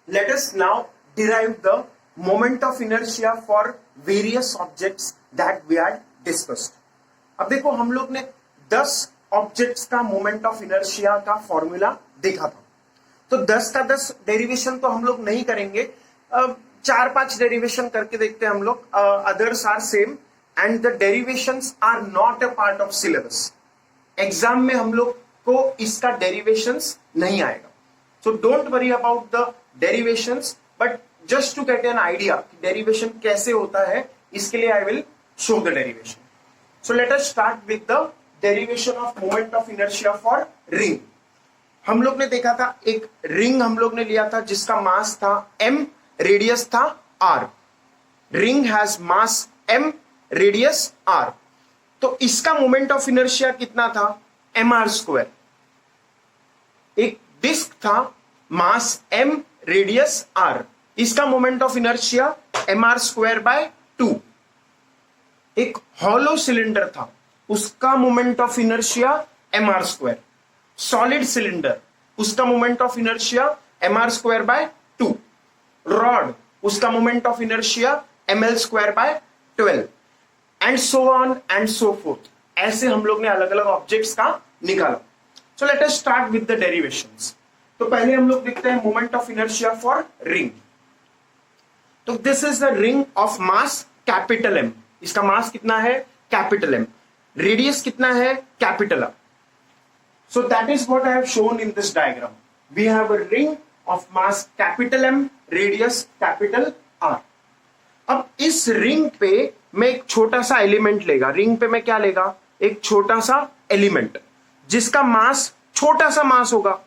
let us now derive the moment of inertia for various objects that we had discussed. अब देखो हम लोग ने 10 ऑब्जेक्ट्स का मोमेंट ऑफ इनर्शिया का फॉर्मूला देखा था, तो 10 का 10 डेरिवेशन तो हम लोग नहीं करेंगे, 4-5 डेरिवेशन करके देखते हैं हम लोग. Others are same and the derivations are not a part of syllabus. Exam में हम लोग को इसका डेरिवेशंस नहीं आएगा, so don't worry about the derivations, but just to get an idea derivation कैसे होता है, इसके लिए I will show the derivation. So let us start with the derivation of moment of inertia for ring. हम लोग ने देखा था एक रिंग हम लोग ने लिया था जिसका मास था m, रेडियस था r. Ring has mass m, radius r. तो इसका मोमेंट ऑफ इनर्शिया कितना था? mr². एक डिस्क था, मास m, रेडियस r. इसका मोमेंट ऑफ इनर्शिया mr²/2. एक हॉलो सिलेंडर था, उसका moment of inertia mr². Solid cylinder, उसका moment of inertia mr²/2. Rod, उसका moment of inertia ml²/12. And so on and so forth. ऐसे हम लोग ने अलग अलग ऑब्जेक्ट्स का निकाला. So let us start with the derivations. तो पहले हम लोग देखते हैं moment of inertia for ring. तो this is the ring of mass capital M. इसका मास कितना है? Capital M. रेडियस कितना है? Capital R. So that is what I have shown in this diagram. We have a ring of mass capital M, radius capital R. अब इस ring पे मैं एक छोटा सा एलिमेंट लेगा. रिंग पे मैं क्या लेगा? एक छोटा सा एलिमेंट जिसका मास छोटा सा मास होगा.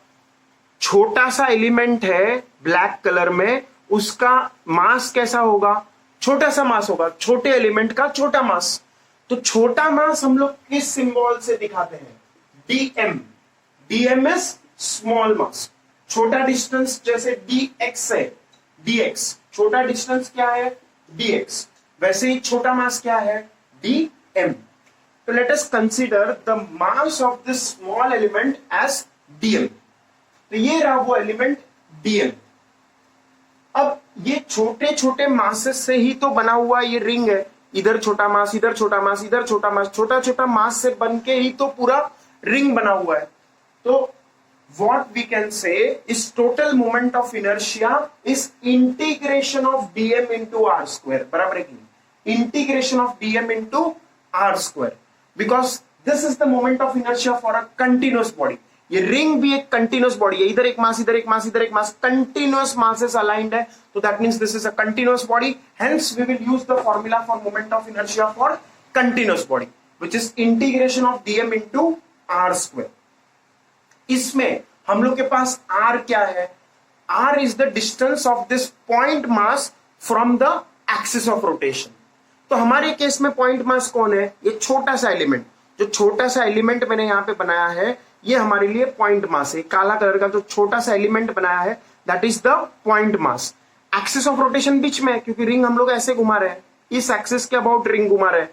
छोटा सा एलिमेंट है ब्लैक कलर में, उसका मास कैसा होगा? छोटा सा मास होगा. छोटे एलिमेंट का छोटा मास. तो छोटा मास हम लोग किस सिंबल से दिखाते हैं? dm. dm is small mass. छोटा डिस्टेंस जैसे dx है, dx. छोटा डिस्टेंस क्या है? dx. वैसे ही छोटा मास क्या है? dm. तो let us consider the mass of this small element as dm. तो ये रहा वो एलिमेंट dm. अब ये छोटे छोटे मासेस से ही तो बना हुआ ये रिंग है. इधर छोटा मास, इधर छोटा मास, इधर छोटा मास, छोटा छोटा मास से बन के ही तो पूरा रिंग बना हुआ है. तो what we can say is total moment of inertia is integration of dm into r². बराबर है कि नहीं? Integration of dm into r², because this is the moment of inertia for a continuous body. ये ring भी एक continuous body है. इधर एक मास, इधर एक मास, इधर एक मास, कंटिन्यूस मासेस अलाइंड है. तो that means this is a continuous body. Hence we will use the formula for moment of inertia for continuous body, which is integration of dm into r². इसमें हम लोग के पास r क्या है? r is the distance of this point mass from the axis of rotation. तो हमारे case में point mass कौन है? ये छोटा सा एलिमेंट. जो छोटा सा एलिमेंट मैंने यहां पे बनाया है, ये हमारे लिए पॉइंट मास है. काला कलर का जो छोटा सा एलिमेंट बनाया है, that is the point mass. Axis of rotation बीच में है, क्योंकि रिंग हम लोग ऐसे घुमा रहे हैं, इस एक्सिस के अबाउट रिंग घुमा रहे हैं.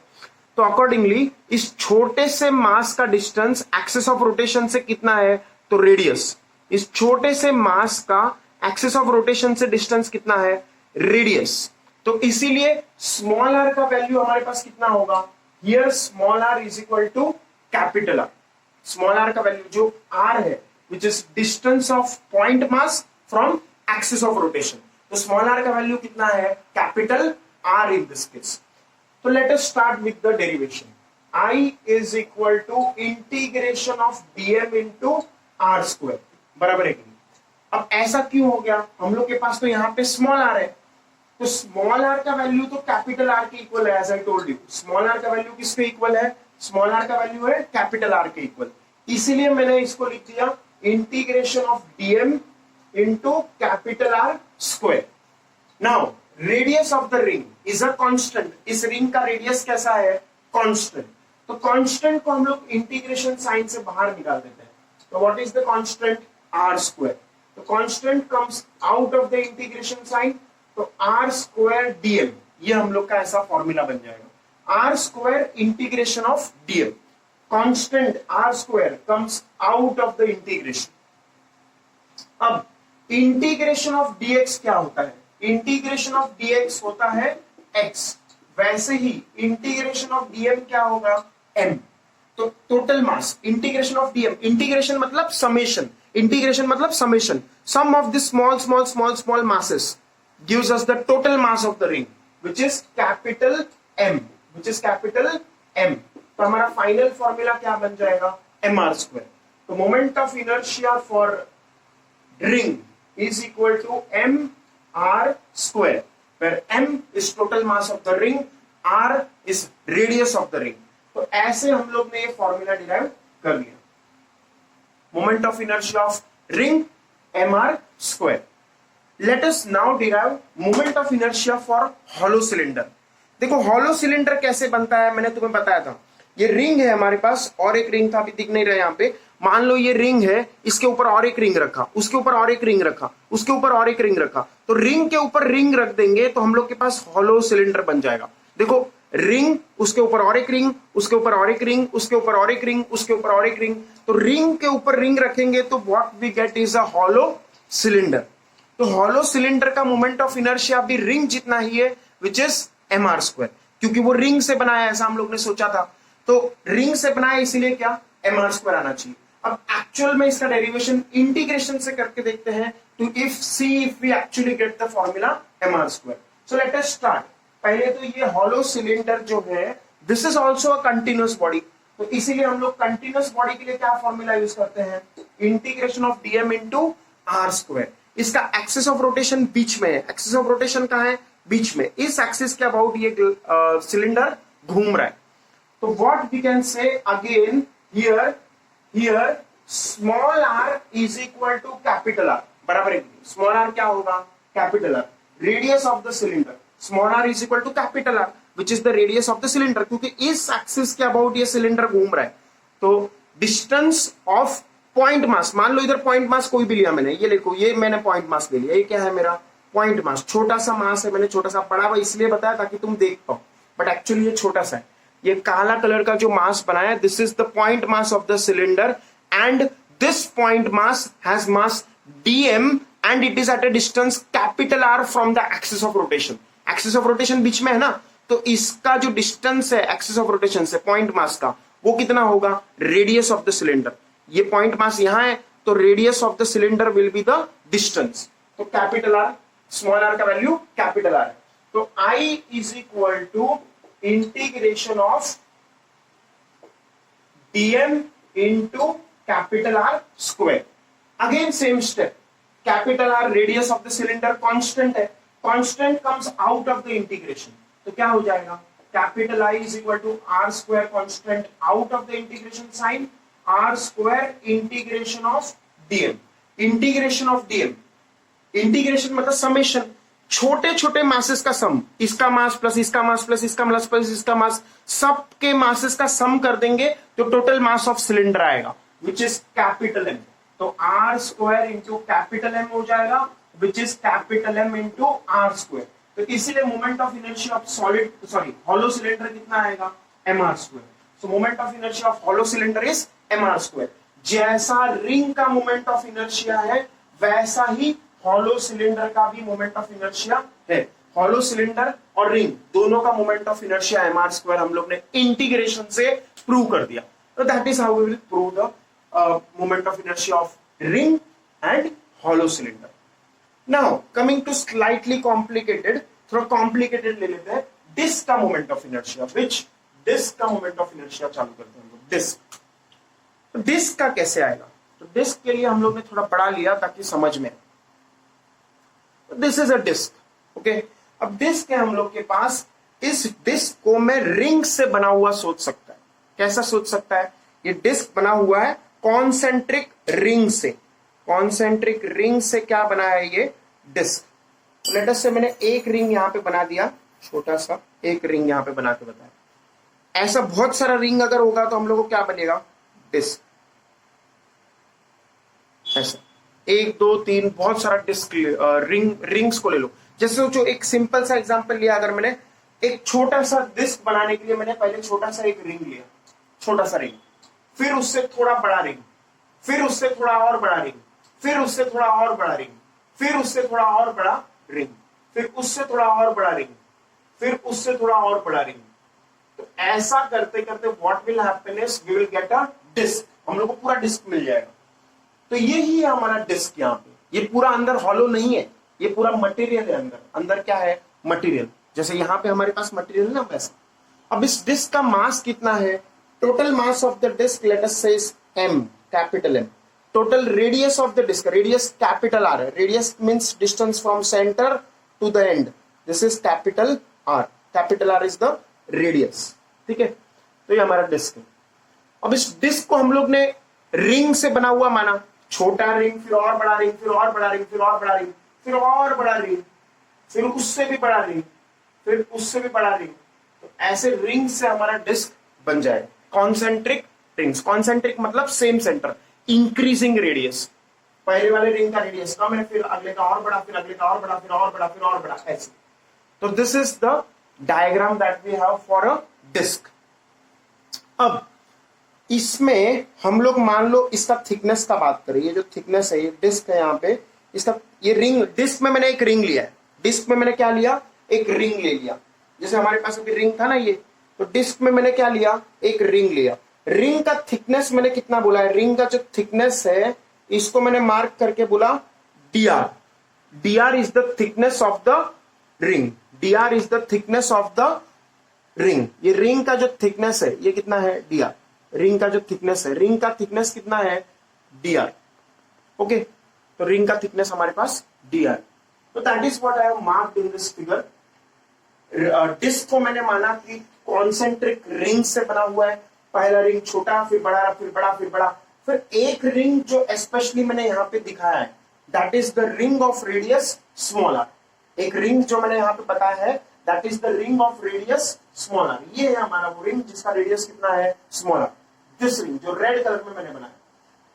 तो अकॉर्डिंगली इस छोटे से मास का डिस्टेंस एक्सिस ऑफ रोटेशन से कितना है? तो रेडियस. इस छोटे से मास का एक्सिस ऑफ रोटेशन से डिस्टेंस कितना है? रेडियस. तो इसीलिए स्मॉल आर का वैल्यू हमारे पास कितना होगा? Here small R is equal to capital R. Small R का वैल्यू जो आर है, which is distance of point mass from axis of rotation. तो स्मॉल आर का वैल्यू कितना है? Capital R in this case. तो let us start with the derivation. I is equal to integration of dm into r². बराबर है कि नहीं? अब ऐसा क्यों हो गया? हम लोग के पास तो यहाँ पे स्मॉल आर है, तो स्मॉल आर का वैल्यू तो कैपिटल आर के इक्वल है. As I told you, small R का वैल्यू किसके इक्वल है? स्मॉल आर का वैल्यू है कैपिटल आर के इक्वल. इसीलिए मैंने इसको लिख दिया integration of dm into capital r². Now radius of the ring is a constant. इस रिंग का रेडियस कैसा है? कांस्टेंट. तो कांस्टेंट को हम लोग इंटीग्रेशन साइन से बाहर निकाल देते हैं. तो what is the constant? r². तो constant comes out of the integration sign, तो r² dm. ये हम लोग का ऐसा फॉर्मूला बन जाएगा. r² integration of dm. Constant r² comes out of the integration. अब इंटीग्रेशन ऑफ dx क्या होता है? इंटीग्रेशन ऑफ dx होता है x, वैसे ही इंटीग्रेशन ऑफ dm क्या होगा? m। तो total mass, integration of dm, integration मतलब समेशन, इंटीग्रेशन मतलब summation, sum of the small small small small masses gives us the total mass of the ring which is capital M, which is capital M। तो हमारा final formula क्या बन जाएगा? mr square. तो moment of inertia for ring is equal to mr square, where m is total mass of the ring, r is radius of the ring। तो ऐसे हम लोग ने ये फॉर्मूला डिराइव कर लिया, moment of inertia of ring mr square। Let us now derive moment of inertia for hollow cylinder। देखो hollow cylinder कैसे बनता है, मैंने तुम्हें बताया था। ये रिंग है हमारे पास, और एक रिंग था, अभी दिख नहीं रहा यहाँ पे। मान लो ये रिंग है, इसके ऊपर और एक रिंग रखा, उसके ऊपर और एक रिंग रखा, उसके ऊपर और एक रिंग रखा, तो रिंग के ऊपर रिंग रख देंगे तो हम लोग के पास hollow cylinder बन जाएगा। देखो रिंग, उसके ऊपर और एक रिंग, उसके ऊपर और एक रिंग, उसके ऊपर और एक रिंग, उसके ऊपर और एक रिंग, तो रिंग के ऊपर रिंग रखेंगे तो what we get is a hollow cylinder। तो हॉलो सिलेंडर का मोमेंट ऑफ इनर्शिया भी रिंग जितना ही है, विच इज mr स्क्वायर, क्योंकि वो रिंग से बनाया, ऐसा हम लोग ने सोचा था। तो रिंग से बनाया इसीलिए क्या mr स्क्वायर आना चाहिए। अब एक्चुअल में इसका डेरिवेशन इंटीग्रेशन से करके देखते हैं, तो if we actually get the formula mr square. So let us start. पहले तो ये हॉलो सिलेंडर जो है, this is also a continuous body, तो इसीलिए हम लोग कंटिन्यूअस बॉडी के लिए क्या फॉर्मूला यूज करते हैं? Integration of dm into R square. इसका एक्सिस ऑफ रोटेशन बीच में है, एक्सिस ऑफ रोटेशन कहां है? बीच में। इस एक्सिस के अबाउट ये सिलेंडर घूम रहा है। तो what we can say again here small R is equal to capital R, बराबर है। स्मॉल आर क्या होगा? Capital R. Radius of the cylinder, small R is equal to capital R which is the radius of the cylinder, क्योंकि इस axis के about ये cylinder घूम रहा है। तो डिस्टेंस ऑफ पॉइंट मास, मान लो इधर पॉइंट मास कोई भी लिया मैंने, ये देखो ये मैंने पॉइंट मास ले लिया, ये क्या है मेरा? Point mass. छोटा सा मास है, मैंने छोटा सा बड़ा हुआ इसलिए बताया ताकि तुम देख पाओ, बट एक्चुअली ये छोटा सा है। ये काला कलर का जो मास बनाया, this is the point mass of the cylinder, and this point mass has mass dm and it is at a distance capital R from the axis of rotation. Axis of rotation बीच में है ना, तो इसका जो distance है axis of rotation से point mass का, वो कितना होगा? Radius of the cylinder. ये पॉइंट मास यहां है, तो radius of the cylinder will be the distance. तो कैपिटल आर, स्मॉल आर का वैल्यू कैपिटल आर। तो I is equal to integration of dm into capital R square. Again same step, capital R radius of the cylinder constant है, constant comes out of the integration, तो क्या हो जाएगा? Capital I is equal to R square, constant out of the integration sign, R square integration of dm। Integration of dm, integration मतलब summation, छोटे छोटे masses का सम, इसका मास प्लस इसका मास प्लस इसका मास प्लस इसका मास, सबके मासेस का सम कर देंगे तो टोटल मास ऑफ सिलेंडर आएगा, विच इज कैपिटल M। तो R square into capital M हो जाएगा, which is capital M into R square. तो इसीलिए moment of inertia of hollow cylinder कितना आएगा? mr square. So moment of inertia of hollow cylinder is mr square. जैसा ring का moment of inertia है, वैसा ही हॉलो सिलेंडर का भी मोमेंट ऑफ इनर्शिया है। हॉलो सिलेंडर और रिंग दोनों का moment of inertia mr square हम लोग ने इंटीग्रेशन से प्रूव कर दिया। तो that is how we will prove the moment of inertia of ring and hollow cylinder. Now coming to slightly complicated, थोड़ा कॉम्प्लिकेटेड ले लेते हैं, डिस्क का moment of inertia. Which disc का मोमेंट ऑफ इनर्शिया चालू करते हैं हम लोग। डिस्क, तो डिस्क का कैसे आएगा? तो डिस्क के लिए हम लोग ने थोड़ा पढ़ा लिया ताकि समझ में। This is a disc, okay. अब डिस्क है हम लोग के पास, इस डिस्क को मैं रिंग से बना हुआ सोच सकता है। कैसा सोच सकता है? ये डिस्क बना हुआ है कॉन्सेंट्रिक रिंग से। कॉन्सेंट्रिक रिंग से क्या बना है ये डिस्क? लेट अस से मैंने एक रिंग यहां पे बना दिया, छोटा सा एक रिंग यहां पे बना के बताया। ऐसा बहुत सारा रिंग अगर होगा तो हम लोग को क्या बनेगा? डिस्क। ऐसा 1 2 3 बहुत सारा डिस्क रिंग्स को ले लो। जैसे सोचो, एक सिंपल सा एग्जांपल लिया, अगर मैंने एक छोटा सा डिस्क बनाने के लिए मैंने पहले छोटा सा एक रिंग लिया, छोटा सा रिंग, फिर उससे थोड़ा बड़ा रिंग, फिर उससे थोड़ा और बड़ा रिंग, फिर उससे थोड़ा और बड़ा रिंग, फिर उससे थोड़ा और बड़ा रिंग, फिर उससे थोड़ा और बड़ा रिंग, फिर उससे थोड़ा और बड़ा रिंग। तो ऐसा करते करते what will happen is we will get a disc, हम लोग को पूरा डिस्क मिल जाएगा। तो ये ही है हमारा डिस्क। यहाँ पे ये पूरा अंदर हॉलो नहीं है, ये पूरा मटेरियल है। अंदर अंदर क्या है? मटेरियल। जैसे यहाँ पे हमारे पास मटेरियल है ना, वैसा। अब इस डिस्क का मास कितना है? Total mass of the disc let us say m, capital M। Total radius of the disc, radius capital R है। Radius means distance from centre to the end, this is capital R। Capital R is the radius, ठीक है। तो ये हमारा disc है। अब इस disc को हम लोग ने रिंग से बना हुआ माना, छोटा रिंग, फिर और बड़ा रिंग, फिर और बड़ा रिंग, फिर और बड़ा रिंग, फिर और बड़ा रिंग, फिर उससे भी बड़ा रिंग, फिर उससे भी बड़ा रिंग। तो ऐसे रिंग से हमारा डिस्क बन जाए। कॉन्सेंट्रिक रिंग्स, कॉन्सेंट्रिक मतलब सेम सेंटर, इंक्रीजिंग रेडियस। पहले वाले रिंग का रेडियस कम है, फिर अगले का और बड़ा, फिर अगले का और बड़ा, फिर और बड़ा, फिर और बड़ा, ऐसे। तो this is the diagram that we have for a disc. अब इसमें हम लोग मान लो इसका थिकनेस का बात करें। ये जो थिकनेस है, ये डिस्क है यहाँ पे, इसका ये रिंग, डिस्क में मैंने एक रिंग लिया है। डिस्क में मैंने क्या लिया? एक रिंग ले लिया। जैसे हमारे पास अभी रिंग था ना ये, तो डिस्क में मैंने क्या लिया? एक रिंग लिया। रिंग का थिकनेस मैंने कितना बोला है? रिंग का जो थिकनेस है इसको मैंने मार्क करके बोला dr। dr is the thickness of the ring, dr is the thickness of the ring. ये रिंग का जो थिकनेस है ये कितना है? dr। रिंग का जो थिकनेस है, रिंग का थिकनेस कितना है? dr। ओके, तो रिंग का थिकनेस हमारे पास dr। तो that is what I have marked in this figure. Disc को मैंने माना कि कॉन्सेंट्रिक रिंग से बना हुआ है। पहला रिंग छोटा, फिर बड़ा, फिर बड़ा, फिर बड़ा, फिर एक रिंग जो स्पेशली मैंने यहाँ पे दिखाया है, that is the ring of radius smaller. एक रिंग जो मैंने यहाँ पे बताया है, that is the ring of radius smaller. ये है हमारा वो रिंग जिसका रेडियस कितना है? स्मॉलर। दिस रिंग जो रेड कलर में मैंने बनाया,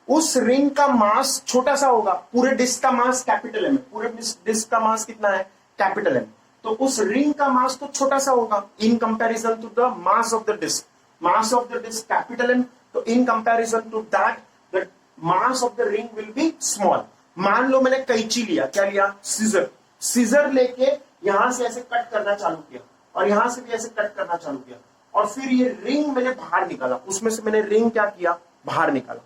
उस रिंग का मास छोटा सा होगा। पूरे डिस्क का मास कैपिटल एम है। पूरे डिस्क का मास कितना है? Capital M. तो उस रिंग का मास तो छोटा सा होगा in comparison to the mass of the disc. Mass of the disc capital M, तो in comparison to that the mass of the ring will be small. मान लो मैंने कैंची लिया, क्या लिया? सीजर। सीजर लेके यहां से ऐसे कट करना चालू किया और यहां से भी ऐसे कट करना चालू किया, और फिर ये रिंग मैंने बाहर निकाला। उसमें से मैंने रिंग क्या किया? बाहर निकाला।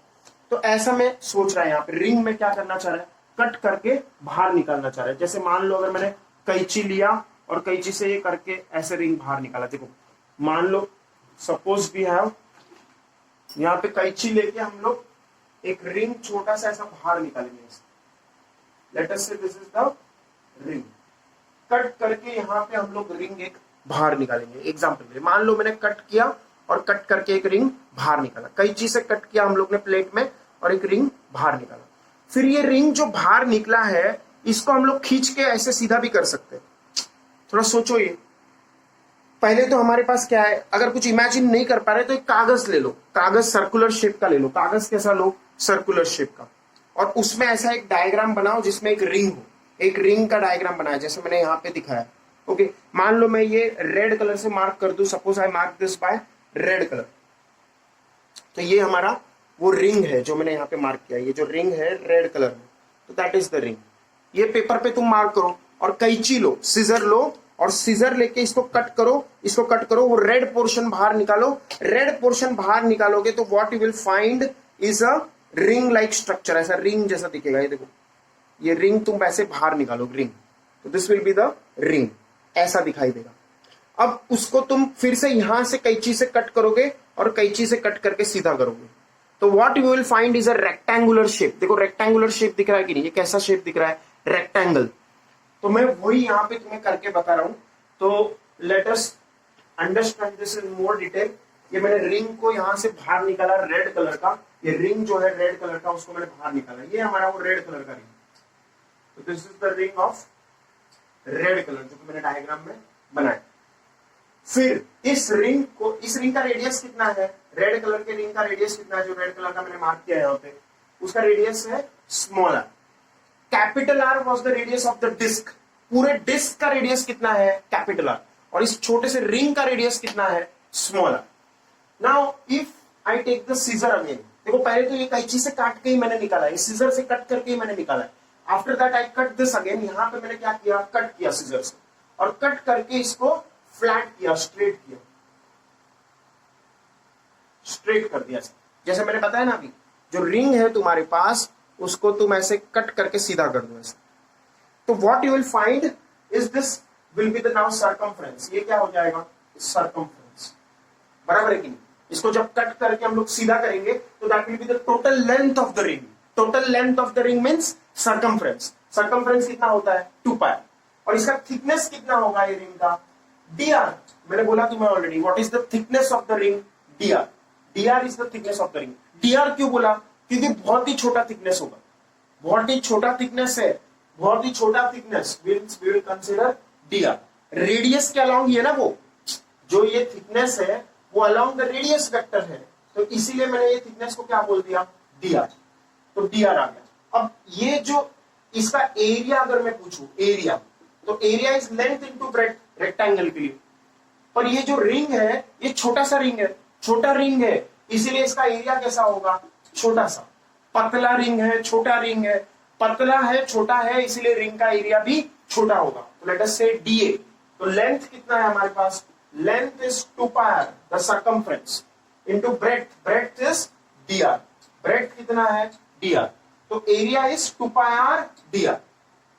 तो ऐसा मैं सोच रहा है, यहाँ पे रिंग में क्या करना चाह रहा है? कट करके बाहर निकालना चाह रहा है। जैसे मान लो अगर मैंने कैंची लिया और कैंची से ये करके ऐसे रिंग बाहर निकाला। देखो, मान लो सपोज वी हैव, यहाँ पे कैंची लेके हम लोग एक रिंग छोटा सा ऐसा बाहर निकालेंगे। लेट अस से this is the ring. Cut करके यहाँ पे हम लोग रिंग एक बाहर निकालेंगे। एग्जाम्पल के लिए मान लो मैंने कट किया और कट करके एक रिंग बाहर निकाला। कैंची से कट किया हम लोग ने प्लेट में और एक रिंग बाहर निकाला। फिर ये रिंग जो बाहर निकला है इसको हम लोग खींच के ऐसे सीधा भी कर सकते हैं। थोड़ा सोचो, ये पहले तो हमारे पास क्या है? अगर कुछ इमेजिन नहीं कर पा रहे तो एक कागज ले लो, कागज सर्कुलर शेप का ले लो। कागज कैसा लो? सर्कुलर शेप का। और उसमें ऐसा एक डायग्राम बनाओ जिसमें एक रिंग हो। एक रिंग का डायग्राम बनाया जैसे मैंने यहाँ पे दिखाया। ओके, मान लो मैं ये रेड कलर से मार्क कर दूं। Suppose I mark this by red colour. तो ये हमारा वो रिंग है जो मैंने यहाँ पे मार्क किया। ये जो रिंग है रेड कलर में, तो दैट इज द रिंग। ये पेपर पे तुम मार्क करो और कैंची लो, सीजर लो और सीजर लेके इसको कट करो, इसको कट करो, वो रेड पोर्शन बाहर निकालो। रेड पोर्शन बाहर निकालोगे तो what you will find is a ring like structure. ऐसा रिंग जैसा दिखेगा। ये देखो, ये रिंग तुम ऐसे बाहर निकालो रिंग, तो this will be the ring. ऐसा दिखाई देगा। अब उसको तुम फिर से यहां से कैंची से कट करोगे और कैंची से कट करके सीधा करोगे, तो what you will find is a rectangular shape. देखो रेक्टेंगुलर शेप दिख रहा है कि नहीं? ये कैसा शेप दिख रहा है? रेक्टेंगल। तो मैं वही यहां पे तुम्हें करके बता रहा हूं। तो let us understand this in more detail. ये मैंने रिंग को यहां से बाहर निकाला रेड कलर का। ये रिंग जो है रेड कलर का, उसको मैंने बाहर निकाला। ये हमारा वो रेड कलर का रिंग। तो this is the ring of red colour जो मैंने डायग्राम में बनाया। फिर इस रिंग का रेडियस कितना है? रेड कलर के रिंग का रेडियस कितना है? जो रेड कलर का मैंने मार्क किया है यहाँ पे, उसका रेडियस है smaller. Capital R was the radius of the disc. पूरे डिस्क का रेडियस कितना है? Capital R. और इस छोटे से रिंग का रेडियस कितना है? Smaller. Now if I take the scissor again, देखो पहले तो ये कैंची से काट के ही मैंने निकाला है, सीजर से कट करके ही मैंने निकाला है। After that I cut this again, यहां पे मैंने क्या किया, कट किया सीजर से, और कट करके इसको फ्लैट किया, स्ट्रेट किया, स्ट्रेट कर दिया। जैसे मैंने बताया ना अभी, जो रिंग है तुम्हारे पास उसको तुम ऐसे कट करके सीधा कर दो ऐसे, तो what you will find is this will be the now circumference. ये क्या हो जाएगा, सर्कमफ्रेंस, बराबर है कि नहीं। इसको जब कट करके हम लोग सीधा करेंगे तो that will be the total length of the ring. Total length of the ring means circumference. Circumference कितना होता है, 2 पाई, और इसका थिकनेस कितना होगा ये रिंग का, dr। मैंने बोला तुम्हें already, what is the thickness of the ring, dr। dr is the thickness of the ring. dr क्यों बोला, क्योंकि बहुत ही छोटा थिकनेस होगा, बहुत ही छोटा थिकनेस है, बहुत ही छोटा thickness, we will consider dr। रेडियस के अलोंग ये ना, वो जो ये थिकनेस है वो अलोंग द रेडियस वेक्टर है, तो इसीलिए मैंने ये थिकनेस को क्या बोल दिया, dr। तो dr आ गया। अब ये जो इसका एरिया अगर मैं पूछूं, एरिया, तो area is length into breadth rectangle के लिए, पर ये जो रिंग है ये छोटा सा रिंग है, छोटा रिंग है, इसीलिए इसका एरिया कैसा होगा, छोटा सा। पतला रिंग है, छोटा रिंग है, पतला है, छोटा है, इसीलिए रिंग का एरिया भी छोटा होगा। तो लेट अस से डीए। तो लेंथ कितना है हमारे पास, length is 2 pi the circumference into breadth, breadth is dr, breadth कितना है, dr। तो area is 2 pi r dr,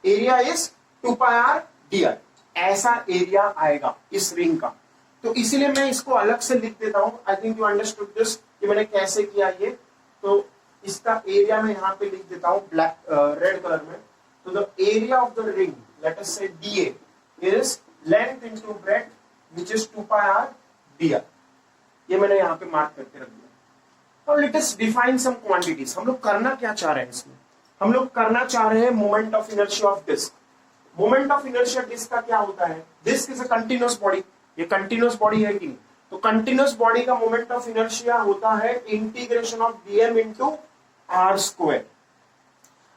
area is 2 pi r dr। ऐसा एरिया आएगा इस रिंग का। तो इसीलिए मैं इसको अलग से लिख देता हूं। I think you understood this कि मैंने कैसे किया ये। तो इसका एरिया मैं यहां पे लिख देता हूं ब्लैक रेड कलर में। तो the area of the ring, late us से dA is length into breadth which is 2 pi r dr। ये मैंने यहां पे मार्क करके रख दिया। Now let us define some quantities। हम लोग करना क्या चाह रहे हैं इसमें, हम लोग करना चाह रहे हैं moment of inertia of disc. Moment of inertia disc का क्या होता है, disc is a continuous body, ये कंटिन्यूअस बॉडी है कि नहीं, तो कंटिन्यूअस बॉडी का मोमेंट ऑफ इनर्शिया होता है integration of dm into R square.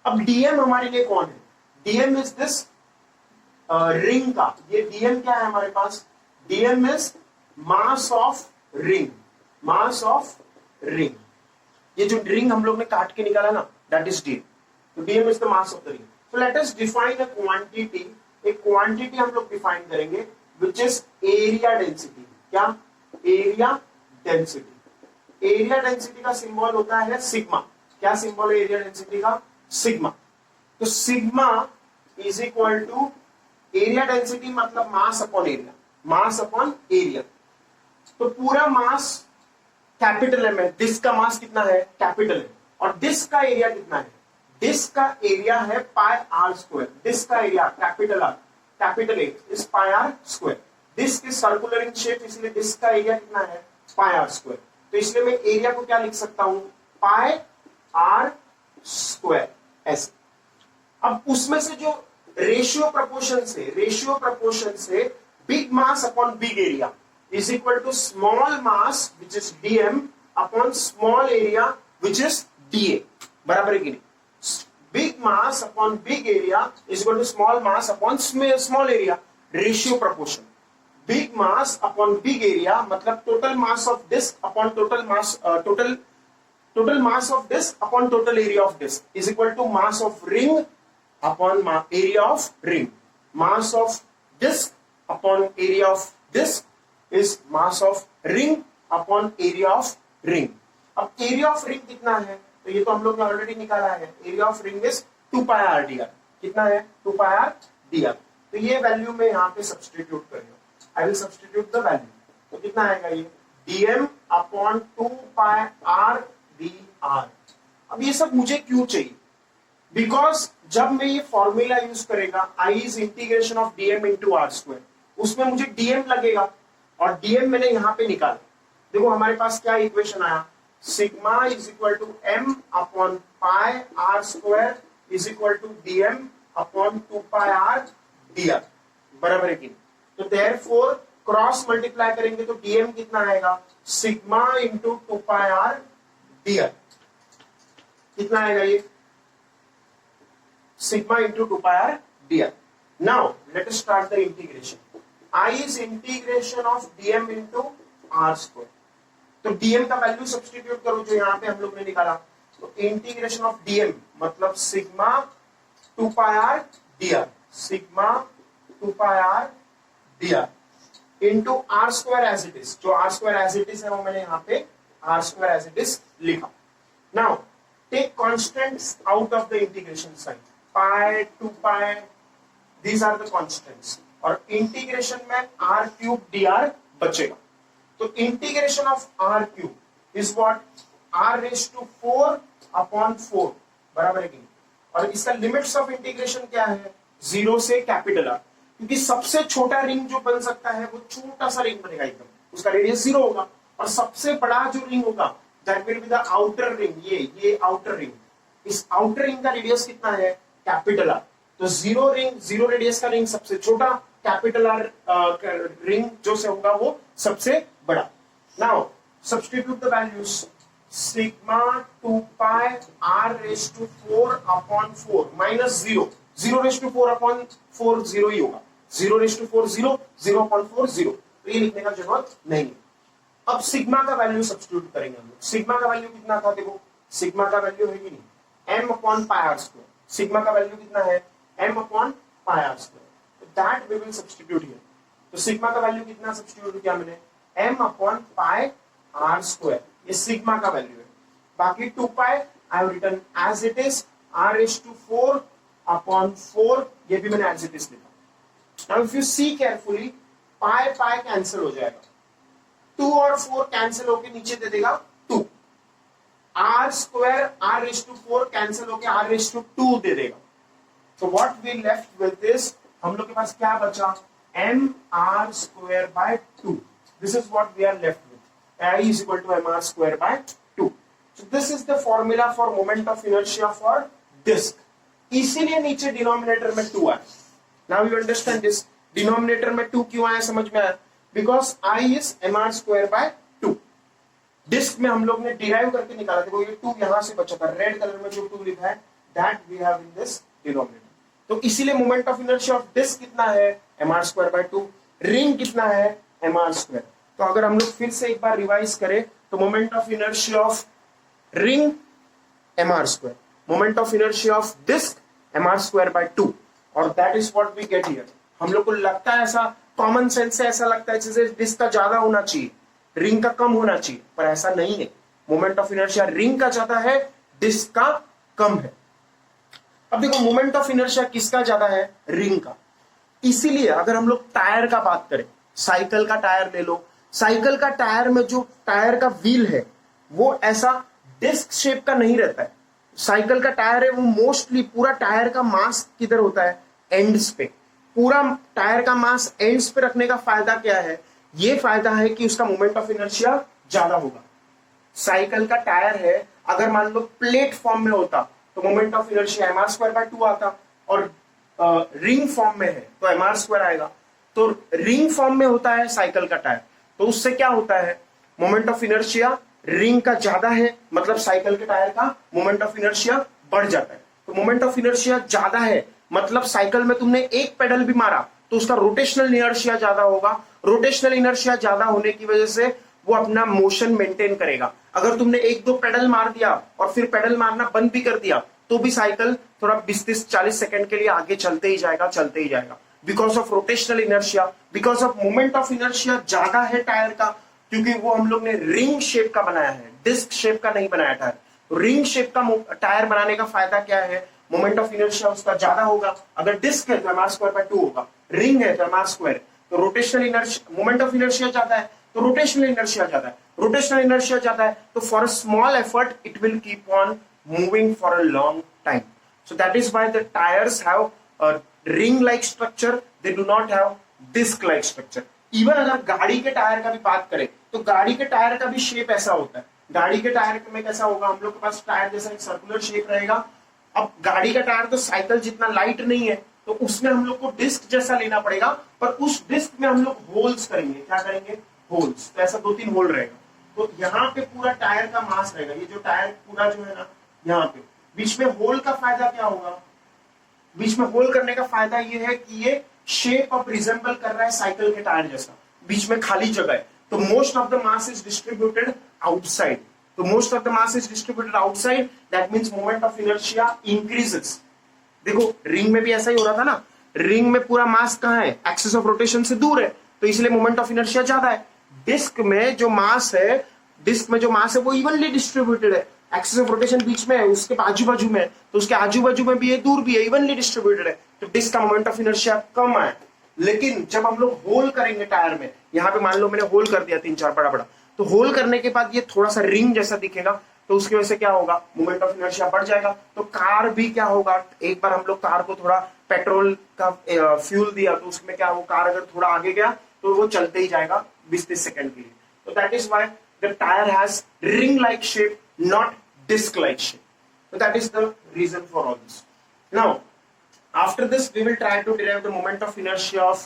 अब dm हमारे लिए कौन है, dm इज दिस रिंग का, ये dm क्या है हमारे पास, dm is mass of ring, mass of ring. ये जो रिंग हम लोग ने काट के निकाला ना, दैट इज dm। तो dm is the mass of the ring. So let us define a quantity, एक क्वांटिटी हम लोग डिफाइन करेंगे which is area density। क्या, एरिया डेंसिटी। एरिया डेंसिटी का सिंबल होता है सिग्मा। क्या सिंबल है एरिया डेंसिटी का, सिग्मा। तो sigma is equal to area density मतलब mass upon area, mass upon area. तो पूरा मास कैपिटल एम है, डिस्क का मास कितना है, कैपिटल है, और डिस्क का एरिया कितना है, डिस्क का एरिया है पाई आर स्क्वायर। डिस्क का area capital R, capital A is pi R square. Disc is circular in shape, इसलिए डिस्क का एरिया कितना है, पाई आर स्क्वायर। तो इसलिए मैं एरिया को क्या लिख सकता हूं, पाई आर स्क्वायर ऐसे। अब उसमें से जो रेशियो प्रपोर्शन से big mass upon big area is equal to small mass which is dm upon small area which is dA, बराबर है कि नहीं। Big mass upon big area is equal to small mass upon small area, ratio proportion. Big mass upon big area मतलब total mass of disc upon total mass total mass of disc upon total area of disc is equal to mass of ring upon area of ring. Mass of disc upon area of disc is mass of ring upon area of ring. अब area of ring कितना है, तो ये तो हम लोग ने already निकाला है। Area of ring is 2 pi R dr। कितना है, 2 पाई आर dr। तो ये वैल्यू में यहाँ पे सब्सटीट्यूट करेंगे। I will substitute the value. तो कितना आएगा ये, dm upon 2 pi R dr। अब ये सब मुझे क्यों चाहिए, बिकॉज जब मैं ये फॉर्मूला यूज करेगा i is integration of dm into R square, उसमें मुझे dm लगेगा, और dm मैंने यहाँ पे निकाला। देखो हमारे पास क्या इक्वेशन आया, sigma is equal to m upon pi R square is equal to dm upon 2 pi R dr, बराबर है कि नहीं। तो देयरफॉर क्रॉस मल्टीप्लाई करेंगे तो dm कितना आएगा, sigma into 2 pi R dr। कितना आएगा ये, sigma into 2 pi R dr। Now let us start the integration. i is integration of dm into R square. तो dm का वैल्यू सब्स्टिट्यूट करो जो यहां पे हम लोग ने निकाला। तो इंटीग्रेशन ऑफ dm मतलब sigma 2 pi r dr, sigma 2 pi r dr into r square as it is. जो r square as it is है वो मैंने यहाँ पे r square as it is लिखा. Now take constants out of the integration sign. Pi 2 pi, these are the constants. और integration में r cube dr बचेगा. तो integration of r cube is what? r raised to 4 upon 4 बराबर है कि नहीं? और इसका लिमिट्स ऑफ इंटीग्रेशन क्या है? 0 से कैपिटल R. क्योंकि सबसे छोटा रिंग जो बन सकता है वो छोटा सा रिंग बनेगा एकदम, उसका रेडियस 0 होगा. और सबसे बड़ा जो रिंग होगा that will be the outer ring. ये आउटर रिंग, इस आउटर रिंग का रेडियस कितना है? Capital R. तो 0 रिंग, 0 रेडियस का रिंग सबसे छोटा, कैपिटल R रिंग जो से होगा वो सबसे बड़ा. Now substitute the values. Sigma 2 pi r raised to 4 upon 4 minus 0. 0 raised to 4 upon 4 0 ही होगा. 0 raised to 4 0, 0 upon 4 0. तो ये लिखने का जरूरत नहीं है. अब सिग्मा का वैल्यू सब्स्टिट्यूट करेंगे हम लोग. सिग्मा का वैल्यू कितना था? देखो सिग्मा का वैल्यू है कि नहीं? m upon pi r square. Sigma का वैल्यू कितना है? m upon pi r square. तो that we will substitute here. तो सिग्मा का वैल्यू कितना सब्स्टिट्यूट किया मैंने? m upon pi r square. ये सिग्मा का वैल्यू है. बाकी 2 pi I have written as it is, r raised to 4 upon 4, ये भी मैंने एज इट इज लिखा. Now if you see carefully, pi pi cancel हो जाएगा. 2 और 4 कैंसिल होके नीचे दे देगा 2. r square r raised to 4 cancel होके r raised to 2 दे देगा. So what we left with is, हम लोग के पास क्या बचा? m r square by 2. This is what we are left with. I is equal to mr square by 2. So this is the formula for moment of inertia for disk. इसीलिए नीचे denominator में 2 आया. Now you understand this. Denominator में 2 क्यों आया समझ में आया? Because I is mr square by 2. Disc में हम लोग ने डिराइव करके निकाला. देखो ये 2 यहां से बचा था. रेड कलर में जो 2 लिखा है that we have in this denominator. तो इसीलिए moment of inertia of disc कितना है? mr square by 2. रिंग कितना है? mr square. तो अगर हम लोग फिर से एक बार रिवाइज करें तो moment of inertia of ring mr square, moment of inertia of disc mr square by 2, और that is what we get here. हम लोग को लगता है ऐसा, कॉमन सेंस से ऐसा लगता है जैसे डिस्क का ज्यादा होना चाहिए, रिंग का कम होना चाहिए, पर ऐसा नहीं है. मोमेंट ऑफ इनर्शिया रिंग का ज्यादा है, डिस्क का कम है. अब देखो मोमेंट ऑफ इनर्शिया किसका ज्यादा है? रिंग का. इसीलिए अगर हम लोग टायर का बात करें, साइकिल का टायर ले लो. साइकिल का टायर में जो टायर का व्हील है वो ऐसा डिस्क शेप का नहीं रहता है. साइकिल का टायर है वो मोस्टली पूरा टायर का मास किधर होता है? एंड्स पे. पूरा टायर का मास एंड्स पे रखने का फायदा क्या है? ये फायदा है कि उसका मोमेंट ऑफ इनर्शिया ज्यादा होगा. साइकिल का टायर है, अगर मान लो प्लेट फॉर्म में होता तो moment of inertia mr square by 2 आता, और रिंग फॉर्म में है तो mr स्क्वायर आएगा. तो रिंग फॉर्म में होता है साइकिल का टायर, तो उससे क्या होता है? मोमेंट ऑफ इनर्शिया रिंग का ज्यादा है, मतलब साइकिल के टायर का मोमेंट ऑफ इनर्शिया बढ़ जाता है. तो मोमेंट ऑफ इनर्शिया ज्यादा है मतलब साइकिल में तुमने एक पेडल भी मारा तो उसका रोटेशनल इनर्शिया ज्यादा होगा. रोटेशनल इनर्शिया ज्यादा होने की वजह से वो अपना मोशन मेंटेन करेगा. अगर तुमने 1-2 पेडल मार दिया और फिर पेडल मारना बंद भी कर दिया तो भी साइकिल थोड़ा 20-40 सेकंड के लिए आगे चलते ही जाएगा. Because of rotational inertia, because of moment of inertia ज्यादा है टायर का, क्योंकि वो हम लोग ने रिंग शेप का बनाया है, डिस्क शेप का नहीं बनाया टायर. रिंग शेप का टायर बनाने का फायदा क्या है? मोमेंट ऑफ इनर्शिया उसका ज्यादा होगा. अगर डिस्क है तो mr स्क्वायर बाय 2 होगा, रिंग है तो mr स्क्वायर. तो rotational inertia, moment of inertia ज्यादा है तो रोटेशनल इनर्शिया ज्यादा है. रोटेशनल इनर्शिया ज्यादा है तो for a small effort it will keep on moving for a long time. So that is why the tyres have ring like structure, they do not have disc like structure. Even अगर गाड़ी के tyre का भी बात करें तो गाड़ी के टायर का भी शेप ऐसा होता है. गाड़ी के टायर में कैसा होगा? हम लोग के पास टायर जैसा एक सर्कुलर शेप रहेगा. अब गाड़ी का टायर तो साइकिल जितना लाइट नहीं है तो उसमें हम लोग को डिस्क जैसा लेना पड़ेगा, पर उस डिस्क में हम लोग होल्स करेंगे. क्या करेंगे? होल्स. तो ऐसा 2-3 होल रहेगा. तो यहाँ पे पूरा टायर का मास रहेगा. ये जो टायर पूरा जो है ना, यहाँ पे बीच में होल का फायदा क्या होगा? बीच में होल करने का फायदा ये है कि ये शेप ऑफ रिजेंबल कर रहा है साइकिल के टायर जैसा. बीच में खाली जगह है तो most of the mass is distributed outside. तो most of the mass is distributed outside, that means moment of inertia increases. देखो रिंग में भी ऐसा ही हो रहा था ना, रिंग में पूरा मास कहाँ है, एक्सिस ऑफ रोटेशन से दूर है, तो इसलिए मोमेंट ऑफ इनर्शिया ज्यादा है। डिस्क में जो मास है, डिस्क में जो मास है वो इवनली डिस्ट्रीब्यूटेड है, एक्सिस ऑफ रोटेशन बीच में है, उसके आजू बाजू में है, तो उसके आजू बाजू में भी है, दूर भी है, इवनली डिस्ट्रीब्यूटेड है, तो डिस्क का मोमेंट ऑफ इनर्शिया कम है। लेकिन जब हम लोग होल करेंगे टायर में, यहाँ पे मान लो मैंने होल कर दिया 3-4 बड़ा बड़ा, तो होल करने के बाद ये थोड़ा सा रिंग जैसा दिखेगा, तो उसकी वजह से क्या होगा, मोमेंट ऑफ इनर्शिया बढ़ जाएगा। तो कार भी क्या होगा, एक बार हम लोग कार को थोड़ा पेट्रोल का फ्यूल दिया, तो उसमें क्या हो, कार अगर थोड़ा आगे गया तो वो चलते ही जाएगा 20-30 सेकंड के लिए। तो that is why the tyre has ring like shape, not disc like shape. So that is the reason for all this. Now, after this, we will try to derive the moment of inertia of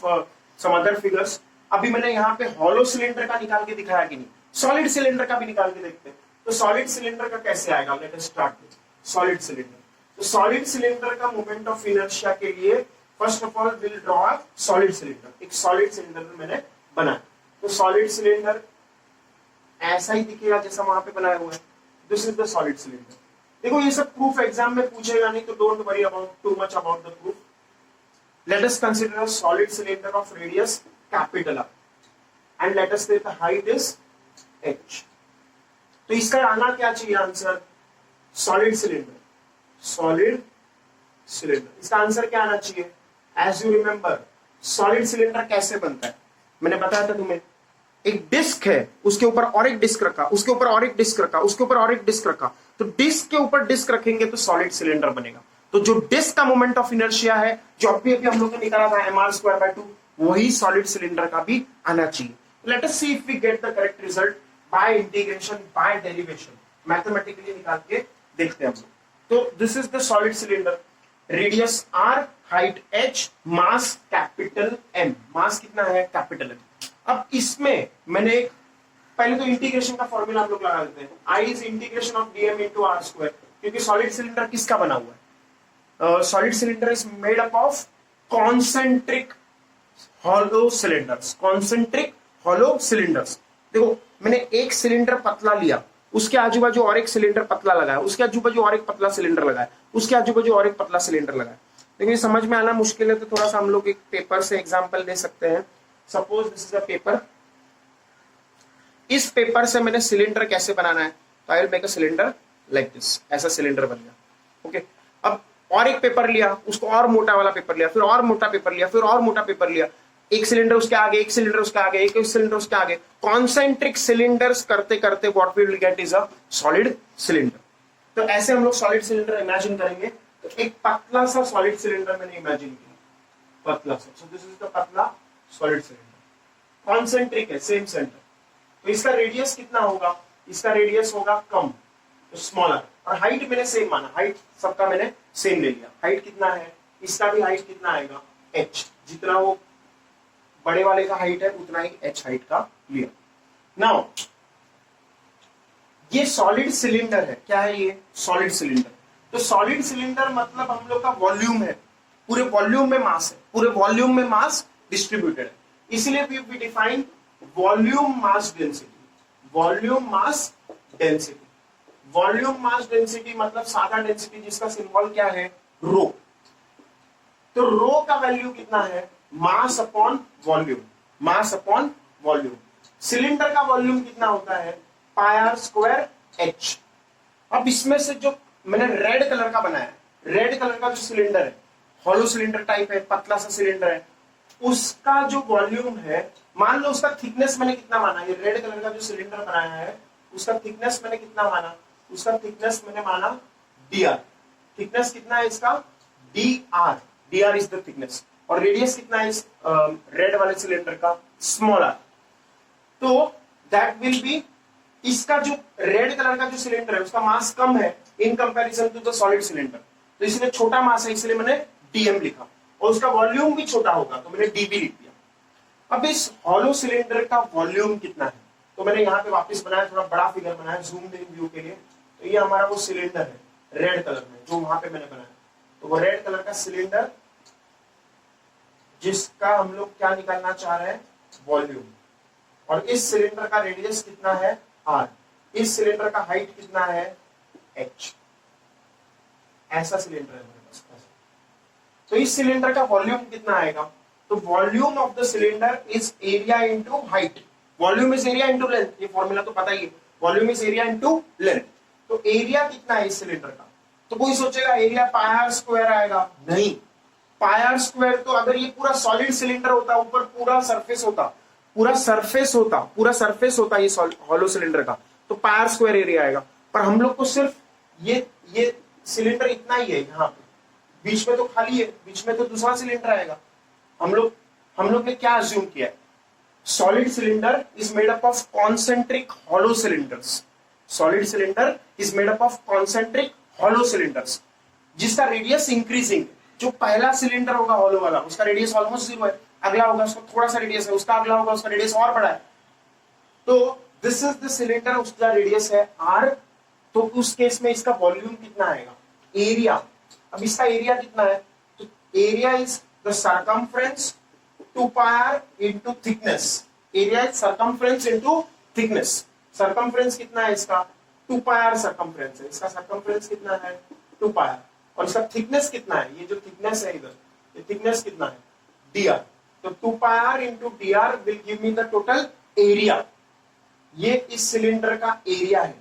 some other figures. अभी मैंने यहाँ पे hollow cylinder का निकाल के दिखाया कि नहीं, सॉलिड सिलेंडर का भी निकाल के देखते हैं। तो सॉलिड सिलेंडर का कैसे आएगा, late us start with solid cylinder. तो सॉलिड सिलेंडर का मोमेंट ऑफ इनर्शिया के लिए first of all will draw a solid cylinder. एक सॉलिड सिलेंडर मैंने बनाया, तो सॉलिड सिलेंडर ऐसा ही दिखेगा जैसा वहां पे बनाया हुआ है। This is the solid cylinder. देखो ये सब प्रूफ एग्जाम में पूछेगा नहीं, तो don't worry about too much about the proof. Late us consider a solid cylinder of radius capital R and let us से द हाइट इज h। तो इसका आना क्या चाहिए answer, solid cylinder, solid cylinder. इसका आंसर क्या आना चाहिए, as you remember solid cylinder कैसे बनता है, मैंने बताया था तुम्हें, एक डिस्क है, उसके ऊपर और एक डिस्क रखा, उसके ऊपर और एक डिस्क रखा, उसके ऊपर और एक डिस्क रखा, तो डिस्क के ऊपर डिस्क रखेंगे तो सॉलिड सिलेंडर बनेगा। तो जो डिस्क का मोमेंट ऑफ इनर्शिया है, जो अभी हम लोग ने निकाला था mr²/2, वही सॉलिड सिलेंडर का भी आना चाहिए। Let us see if we get the correct result by integration, by derivation, mathematically निकाल के देखते हैं हम लोग। तो this is the solid cylinder, radius r, height h, mass capital M। Mass कितना है, कैपिटल M। अब इसमें मैंने पहले तो इंटीग्रेशन का फॉर्मूला हम लोग लगा देते हैं, I is integration of dm into r², क्योंकि सॉलिड सिलेंडर किसका बना हुआ है, solid cylinder is made up of concentric hollow cylinders, concentric hollow cylinders. देखो मैंने एक सिलेंडर पतला लिया, उसके आजू बाजू और एक सिलेंडर पतला लगाया, उसके आजू बाजू और एक पतला सिलेंडर लगाया, उसके आजू बाजू और एक पतला सिलेंडर लगाया। लेकिन समझ में आना मुश्किल है, तो थोड़ा सा हम लोग एक पेपर से एग्जांपल दे सकते हैं। Suppose this is a paper, इस पेपर से मैंने सिलेंडर कैसे बनाना है, तो I will make a cylinder like this, ऐसा सिलेंडर बन गया। ओके, अब और एक पेपर लिया, उसको और मोटा वाला पेपर लिया, फिर और मोटा पेपर लिया, फिर और मोटा पेपर लिया, एक सिलेंडर उसके आगे, एक सिलेंडर उसके आगे, एक सिलेंडर उसके आगे, कॉन्सेंट्रिक सिलेंडर्स करते करते what we will get is a solid cylinder. तो ऐसे हम लोग सॉलिड सिलेंडर इमेजिन करेंगे। तो एक पतला सा सॉलिड सिलेंडर मैंने इमेजिन किया, पतला सा, सो दिस इज द पतला सॉलिड सिलेंडर, कॉन्सेंट्रिक है, सेम सेंटर। तो इसका रेडियस कितना होगा, इसका रेडियस होगा कम, तो स्मॉलर, और हाइट मैंने सेम माना, हाइट सबका मैंने सेम ले लिया। हाइट कितना है, इसका भी हाइट कितना आएगा, h, जितना वो बड़े वाले का हाइट है उतना ही h हाइट का लिया। नाउ ये सॉलिड सिलेंडर है, क्या है ये, सॉलिड सिलेंडर। तो सॉलिड सिलेंडर मतलब हम लोग का वॉल्यूम है, पूरे वॉल्यूम में मास है, पूरे वॉल्यूम में मास डिस्ट्रीब्यूटेड है, इसलिए we define volume mass density, volume mass density. Volume mass density मतलब सादा डेंसिटी, जिसका सिंबल क्या है, रो। तो रो का वैल्यू कितना है, mass upon volume, mass upon volume. Cylinder का वॉल्यूम कितना होता है, πr²h। अब इसमें से जो मैंने रेड कलर का बनाया, रेड कलर का जो सिलेंडर है, हॉलो सिलेंडर टाइप है, पतला सा सिलेंडर है, उसका जो वॉल्यूम है, मान लो उसका थिकनेस मैंने कितना माना, ये रेड कलर का जो सिलेंडर बनाया है उसका थिकनेस मैंने कितना माना, उसका थिकनेस मैंने माना dr। थिकनेस कितना है इसका, dr, dr is the thickness, और रेडियस कितना है इस रेड वाले सिलेंडर का, स्मॉल r। तो दैट विल बी, इसका जो रेड कलर का जो सिलेंडर है उसका मास कम है in comparison to the solid cylinder, तो इसलिए छोटा मास है, इसलिए मैंने dm लिखा, और उसका वॉल्यूम भी छोटा होगा तो मैंने dv लिख दिया। अब इस हॉलो सिलेंडर का वॉल्यूम कितना है, तो मैंने यहाँ पे वापस बनाया, थोड़ा बड़ा फिगर बनाया जूम इन व्यू के लिए। तो ये हमारा वो सिलेंडर है रेड कलर में, जो वहां पे मैंने बनाया, तो वो रेड कलर का सिलेंडर जिसका हम लोग क्या निकालना चाह रहे हैं, वॉल्यूम। और इस सिलेंडर का रेडियस कितना है, r, इस सिलेंडर का हाइट कितना है, h। ऐसा सिलेंडर है मेरे पास, तो इस सिलेंडर का वॉल्यूम कितना आएगा? तो volume of the cylinder is area into height. Volume is area into length, ये फॉर्मूला तो पता ही है, volume is area into length. तो एरिया कितना है इस सिलेंडर का? तो कोई सोचेगा एरिया पाई आर स्क्वायर आएगा, नहीं। पाई आर स्क्वायर तो अगर ये पूरा सॉलिड सिलेंडर होता, ऊपर पूरा सरफेस होता, पूरा सरफेस होता ये हॉलो सिलेंडर का, तो पाई आर स्क्वायर एरिया आएगा। पर हम लोग को सिर्फ ये सिलेंडर इतना ही है, यहाँ पे बीच में तो खाली है, बीच में तो दूसरा सिलेंडर आएगा। हम लोग ने क्या अज्यूम किया है? Solid cylinder is made up of concentric hollow cylinders. Solid cylinder is made up of concentric hollow cylinders जिसका रेडियस इंक्रीजिंग। जो पहला सिलेंडर होगा हॉलो वाला, उसका रेडियस ऑलमोस्ट 0 है, अगला होगा उसका थोड़ा सा रेडियस है, उसका अगला होगा उसका रेडियस और बड़ा है। तो दिस इज द सिलेंडर, उसका रेडियस है r। तो उस केस में इसका वॉल्यूम कितना आएगा? एरिया। अब इसका एरिया कितना है? तो area is the circumference 2 pi R into thickness. Area is circumference into thickness. Circumference कितना है इसका? 2 पाई आर सरकमफ्रेंस है, इसका सरकमफ्रेंस कितना है? 2 पाई आर। और इसका थिकनेस कितना है? ये जो थिकनेस है इधर, ये थिकनेस कितना है? dr। तो 2 pi R into dr will give me the total area. ये इस सिलेंडर का एरिया है,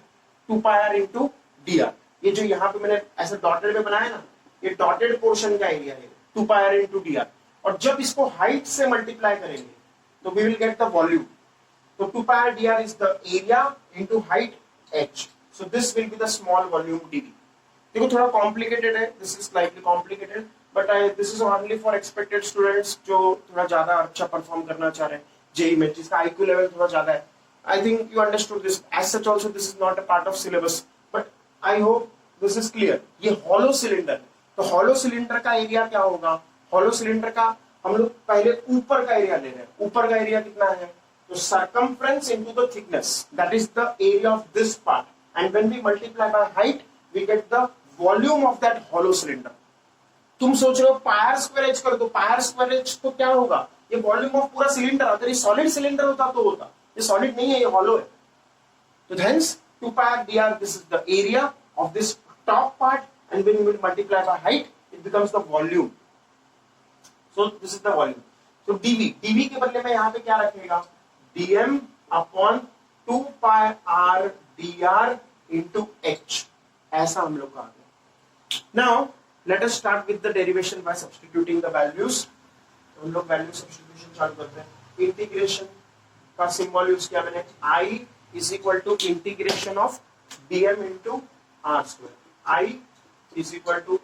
2 पाई आर इंटू dr। ये जो यहाँ पे मैंने ऐसे डॉटेड में बनाया ना, ये डॉटेड पोर्शन का एरिया है 2 पाई आर इंटू dr। और जब इसको हाइट से मल्टीप्लाई करेंगे तो we will get the volume. तो 2 pi R dr is the area into height h। So this will be the small volume dv। देखो थोड़ा कॉम्प्लिकेटेड है, this is slightly complicated, but this is only for expected students जो थोड़ा ज्यादा अच्छा perform करना चाह रहे हैं जेई में, जिसका आईक्यू लेवल थोड़ा ज्यादा है। I think you understood this. As such also this is not a part of syllabus, but I hope this is clear. ये hollow cylinder, तो hollow cylinder का एरिया क्या होगा? hollow cylinder का हम लोग पहले ऊपर का एरिया ले रहे हैं। ऊपर का एरिया कितना है? तो circumference into the thickness, that is the area of this part, and when we multiply by height we get the volume of that hollow cylinder. तुम सोच रहे हो पाई आर स्क्वायर एच कर दो, पाई आर स्क्वायर एच तो क्या होगा? ये वॉल्यूम ऑफ पूरा सिलेंडर। अगर ये सॉलिड सिलेंडर होता तो होता, ये सॉलिड नहीं है, ये हॉलो है। तो hence 2 pi r dr, this is the area of this top part, and when we multiply by height it becomes the volume. So this is the volume. So dv के बदले में यहाँ पे क्या रखेगा? dm upon 2 pi r dr into h, ऐसा हम लोग का आ गया। Now let us start with the derivation by substituting the values. तो हम लोग वैल्यू सब्स्टिट्यूशन चालू करते हैं। इंटीग्रेशन का सिंबल यूज किया मैंने, i is equal to integration of dm into R square. i is equal to